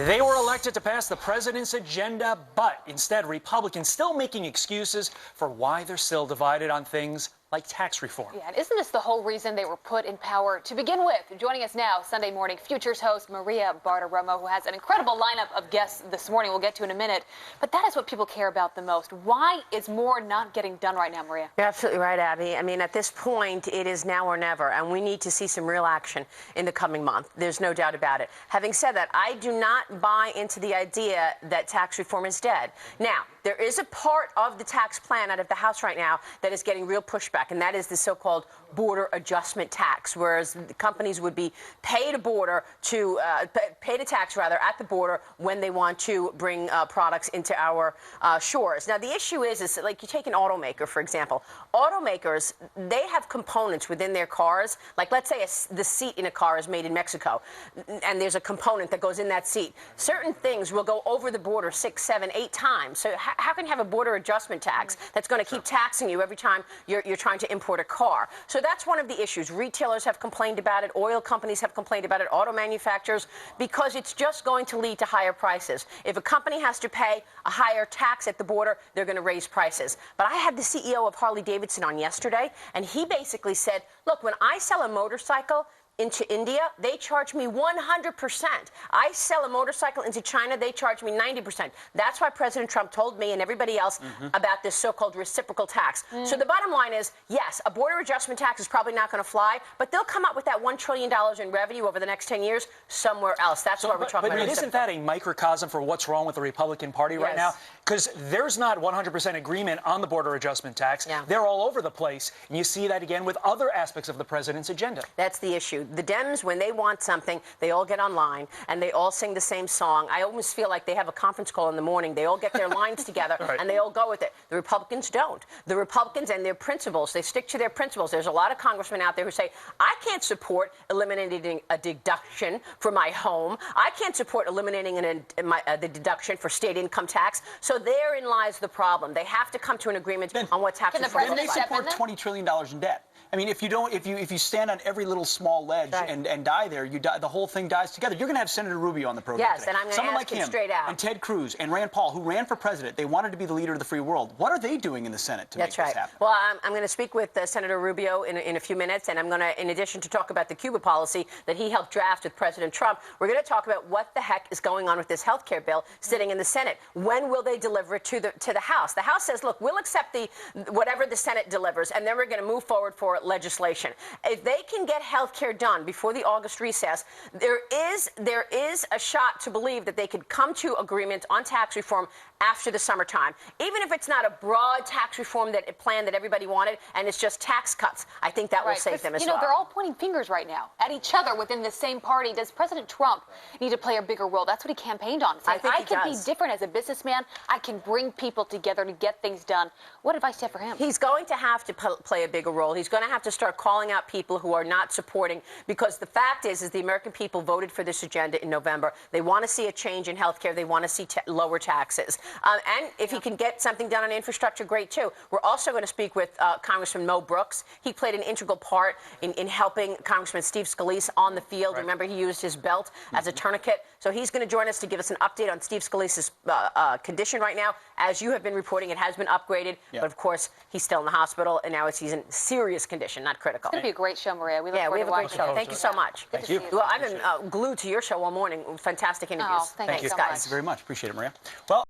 They were elected to pass the president's agenda, but instead Republicans still making excuses for why they're still divided on things like tax reform. Yeah, and isn't this the whole reason they were put in power to begin with? Joining us now, Sunday Morning Futures host Maria Bartiromo, who has an incredible lineup of guests this morning we'll get to in a minute. But that is what people care about the most. Why is more not getting done right now, Maria? You're absolutely right, Abby. I mean, at this point, it is now or never, and we need to see some real action in the coming month. There's no doubt about it. Having said that, I do not buy into the idea that tax reform is dead. Now, there is a part of the tax plan out of the House right now that is getting real pushback, and that is the so-called border adjustment tax, whereas the companies would be paid a tax at the border when they want to bring products into our shores. Now, the issue is like you take an automaker, for example. Automakers, they have components within their cars. Like, let's say the seat in a car is made in Mexico, and there's a component that goes in that seat. Certain things will go over the border 6, 7, 8 times. So how can you have a border adjustment tax that's going to keep taxing you every time you're trying to import a car? So that's one of the issues. Retailers have complained about it. Oil companies have complained about it. Auto manufacturers, because it's just going to lead to higher prices. If a company has to pay a higher tax at the border, they're going to raise prices. But I had the CEO of Harley-Davidson on yesterday, and he basically said, look, when I sell a motorcycle into India, they charge me 100%. I sell a motorcycle into China, they charge me 90%. That's why President Trump told me and everybody else about this so-called reciprocal tax. So the bottom line is, yes, a border adjustment tax is probably not going to fly, but they'll come up with that $1 trillion in revenue over the next 10 years somewhere else. That's why we're talking about it. But isn't that a microcosm for what's wrong with the Republican Party right now? Because there's not 100% agreement on the border adjustment tax. They're all over the place. And you see that again with other aspects of the president's agenda. That's the issue. The Dems, when they want something, they all get online and they all sing the same song. I almost feel like they have a conference call in the morning. They all get their lines together and they all go with it. The Republicans don't. The Republicans and their principles, they stick to their principles. There's a lot of congressmen out there who say, I can't support eliminating a deduction for my home. I can't support eliminating the deduction for state income tax. So therein lies the problem. They have to come to an agreement on what tax reform They support $20 trillion in debt. I mean, if you stand on every little small ledge and die there, the whole thing dies together. You're going to have Senator Rubio on the program today. And I'm going to ask him straight out. And Ted Cruz and Rand Paul, who ran for president, they wanted to be the leader of the free world. What are they doing in the Senate to make this happen? Well, I'm going to speak with Senator Rubio in a few minutes, and I'm going to, in addition to talk about the Cuba policy that he helped draft with President Trump, we're going to talk about what the heck is going on with this health care bill sitting in the Senate. When will they deliver it to the House? The House says, look, we'll accept whatever the Senate delivers, and then we're going to move forward for legislation. If they can get health care done before the August recess, there is a shot to believe that they could come to agreement on tax reform after the summertime. Even if it's not a broad tax reform plan that everybody wanted, and it's just tax cuts, I think that will save them as well. You know, they're all pointing fingers right now at each other within the same party. Does President Trump need to play a bigger role? That's what he campaigned on. Saying, I can be different as a businessman. I can bring people together to get things done. What advice do you have for him? He's going to have to play a bigger role. He's going to have to start calling out people who are not supporting, because the fact is the American people voted for this agenda in November. They want to see a change in health care. They want to see lower taxes. And if he can get something done on infrastructure, great, too. We're also going to speak with Congressman Mo Brooks. He played an integral part in helping Congressman Steve Scalise on the field. Remember, he used his belt as a tourniquet. So he's going to join us to give us an update on Steve Scalise's condition right now. As you have been reporting, it has been upgraded. But, of course, he's still in the hospital, and now he's in serious condition, not critical. It's going to be a great show, Maria. We look we have a great show. it. Thank you so much. Thank you. Well, I've been glued to your show all morning. Fantastic interviews. Thank you so guys. much. Thank you very much. Appreciate it, Maria. Well.